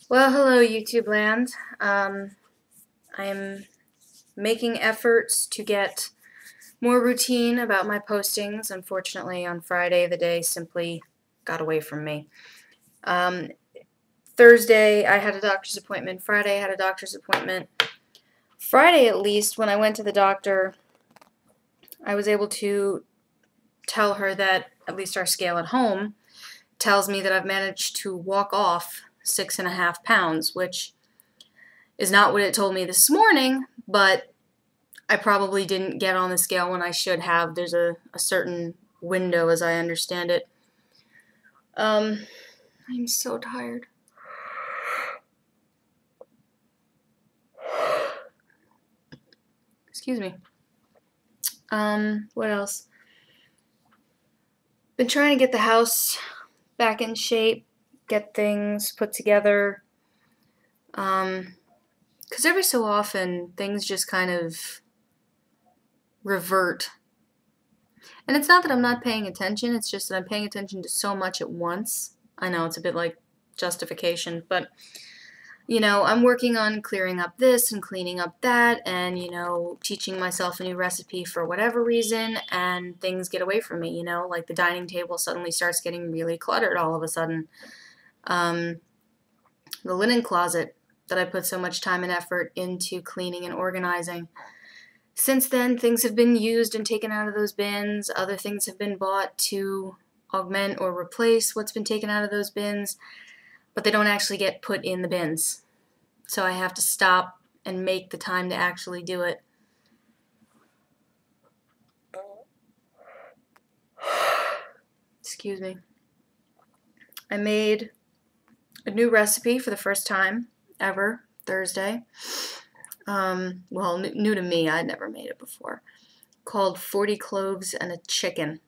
Well, hello, YouTube land. I'm making efforts to get more routine about my postings. Unfortunately, on Friday, the day simply got away from me. Um, Thursday, I had a doctor's appointment. Friday, I had a doctor's appointment. Friday, at least, when I went to the doctor, I was able to tell her that at least our scale at home tells me that I've managed to walk off 6.5 pounds, which is not what it told me this morning, but I probably didn't get on the scale when I should have. There's a certain window, as I understand it. I'm so tired. Excuse me. What else? Been trying to get the house back in shape, get things put together. Because every so often, things just kind of revert. And it's not that I'm not paying attention, it's just that I'm paying attention to so much at once. I know it's a bit like justification, but I'm working on clearing up this and cleaning up that and, teaching myself a new recipe for whatever reason, and things get away from me, like the dining table suddenly starts getting really cluttered all of a sudden. The linen closet that I put so much time and effort into cleaning and organizing. Since then, things have been used and taken out of those bins. Other things have been bought to augment or replace what's been taken out of those bins, but they don't actually get put in the bins. So I have to stop and make the time to actually do it. Excuse me. I made a new recipe for the first time ever Thursday. Well, new to me. I'd never made it before. Called 40 cloves and a chicken.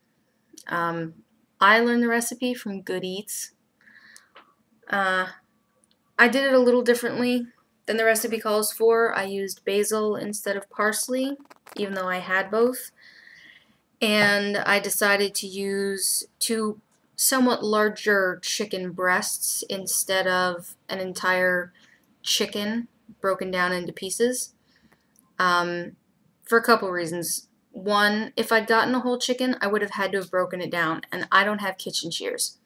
I learned the recipe from Good Eats. I did it a little differently than the recipe calls for. I used basil instead of parsley, even though I had both. And I decided to use 2 somewhat larger chicken breasts instead of an entire chicken broken down into pieces. For a couple reasons. One, if I'd gotten a whole chicken, I would have had to have broken it down, and I don't have kitchen shears.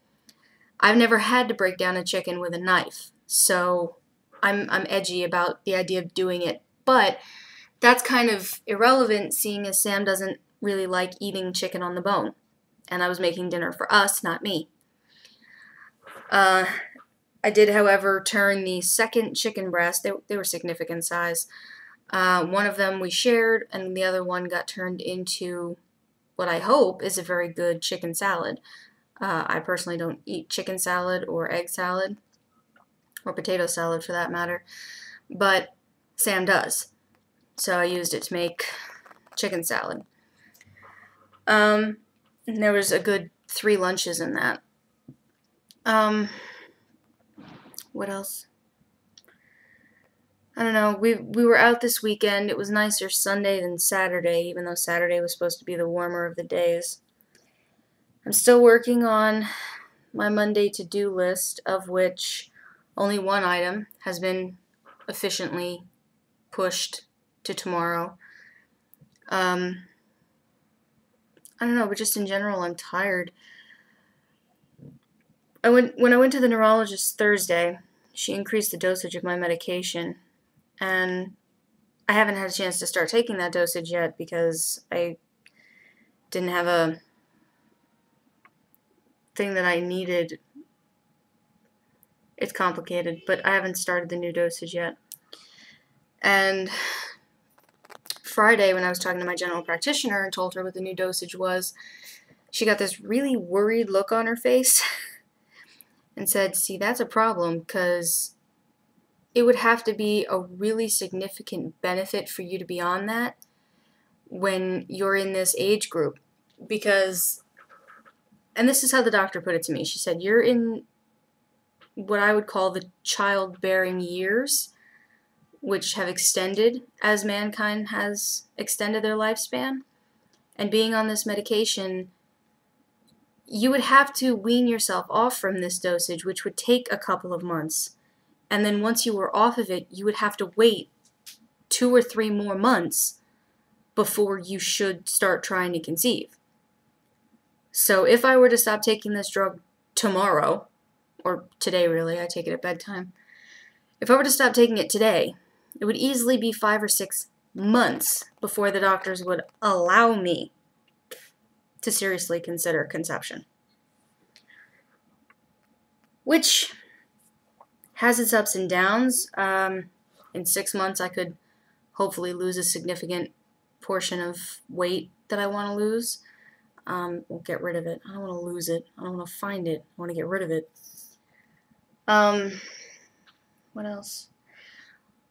I've never had to break down a chicken with a knife, so I'm edgy about the idea of doing it. But that's kind of irrelevant, seeing as Sam doesn't really like eating chicken on the bone, and I was making dinner for us, not me. I did, however, turn the second chicken breast. They were significant size. One of them we shared, and the other one got turned into what I hope is a very good chicken salad. I personally don't eat chicken salad or egg salad, or potato salad for that matter, but Sam does. So I used it to make chicken salad. And there was a good 3 lunches in that. What else? I don't know. We were out this weekend. It was nicer Sunday than Saturday, even though Saturday was supposed to be the warmer of the days. I'm still working on my Monday to-do list, of which only one item has been efficiently pushed to tomorrow. I don't know, but just in general, I'm tired. When I went to the neurologist Thursday, she increased the dosage of my medication, and I haven't had a chance to start taking that dosage yet because I didn't have a thing that I needed. It's complicated, but I haven't started the new dosage yet. And Friday, when I was talking to my general practitioner and told her what the new dosage was, she got this really worried look on her face and said, "See, that's a problem, because it would have to be a really significant benefit for you to be on that when you're in this age group." Because, and this is how the doctor put it to me, she said, "You're in what I would call the childbearing years, which have extended as mankind has extended their lifespan. And being on this medication, you would have to wean yourself off from this dosage, which would take a couple of months. and then once you were off of it, you would have to wait 2 or 3 more months before you should start trying to conceive. So if I were to stop taking this drug tomorrow, or today really, I take it at bedtime. If I were to stop taking it today, it would easily be 5 or 6 months before the doctors would allow me to seriously consider conception. Which has its ups and downs. In 6 months, I could hopefully lose a significant portion of weight that I want to lose. We'll get rid of it. I don't want to lose it. I don't want to find it. I want to get rid of it. What else?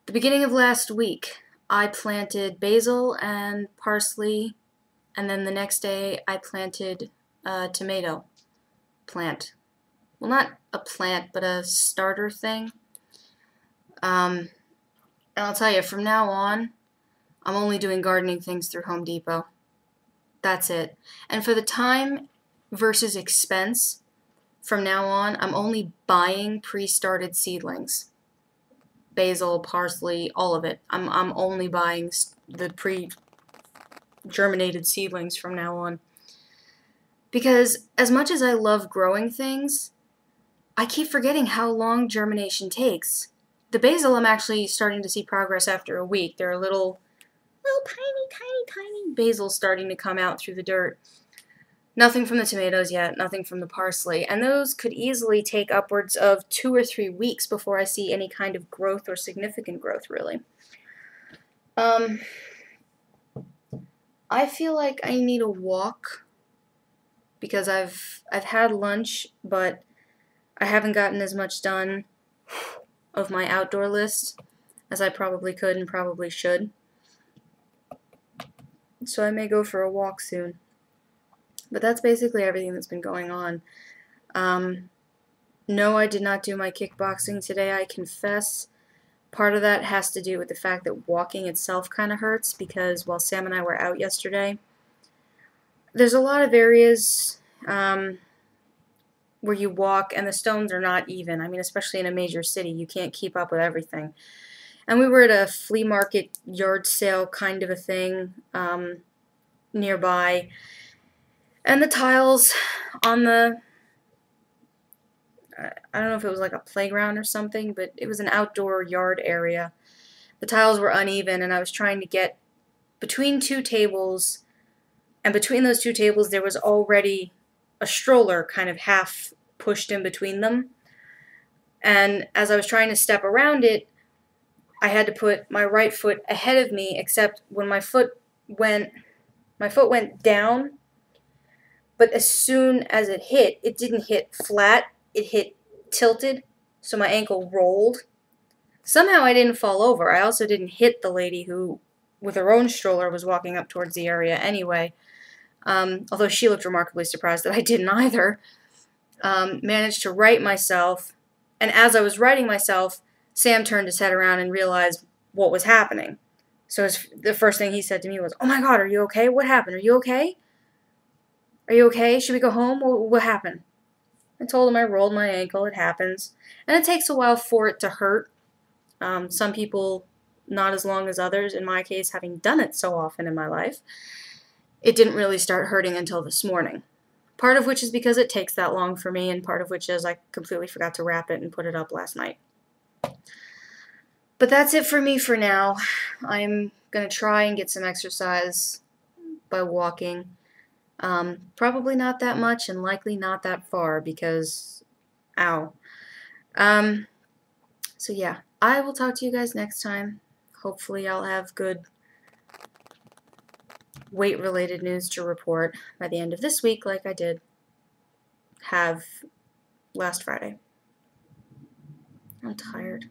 The beginning of last week, I planted basil and parsley, and then the next day I planted a tomato plant. Well, not a plant, but a starter thing. And I'll tell you, from now on, I'm only doing gardening things through Home Depot. That's it. And for the time versus expense, from now on, I'm only buying pre-started seedlings. Basil, parsley, all of it. I'm only buying the pre-germinated seedlings from now on. Because as much as I love growing things, I keep forgetting how long germination takes. The basil, I'm actually starting to see progress after a week. There are little tiny basils starting to come out through the dirt. Nothing from the tomatoes yet, nothing from the parsley. And those could easily take upwards of 2 or 3 weeks before I see any kind of growth or significant growth, really. I feel like I need a walk because I've had lunch, but I haven't gotten as much done of my outdoor list as I probably could and probably should. So I may go for a walk soon. But that's basically everything that's been going on. No, I did not do my kickboxing today, I confess. Part of that has to do with the fact that walking itself kind of hurts, because while Sam and I were out yesterday, there's a lot of areas where you walk and the stones are not even. I mean, especially in a major city, you can't keep up with everything. And we were at a flea market yard sale kind of a thing nearby. And the tiles on the, I don't know if it was like a playground or something, but it was an outdoor yard area. The tiles were uneven, and I was trying to get between 2 tables, and between those 2 tables there was already a stroller kind of half pushed in between them. And as I was trying to step around it, I had to put my right foot ahead of me, except when my foot went down. But as soon as it hit, it didn't hit flat, it hit tilted, so my ankle rolled. Somehow I didn't fall over. I also didn't hit the lady who, with her own stroller, was walking up towards the area anyway. Although she looked remarkably surprised that I didn't either. Managed to right myself, and as I was righting myself, Sam turned his head around and realized what was happening. So the first thing he said to me was, "Oh my God, are you okay? What happened? Are you okay? Are you okay? Should we go home? What happened?" I told him I rolled my ankle. It happens. And it takes a while for it to hurt. Some people, not as long as others. In my case, having done it so often in my life, it didn't really start hurting until this morning. Part of which is because it takes that long for me, and part of which is I completely forgot to wrap it and put it up last night. But that's it for me for now. I'm going to try and get some exercise by walking. Probably not that much, and likely not that far, because, ow. So yeah, I will talk to you guys next time. Hopefully I'll have good weight-related news to report by the end of this week, like I did have last Friday. I'm tired.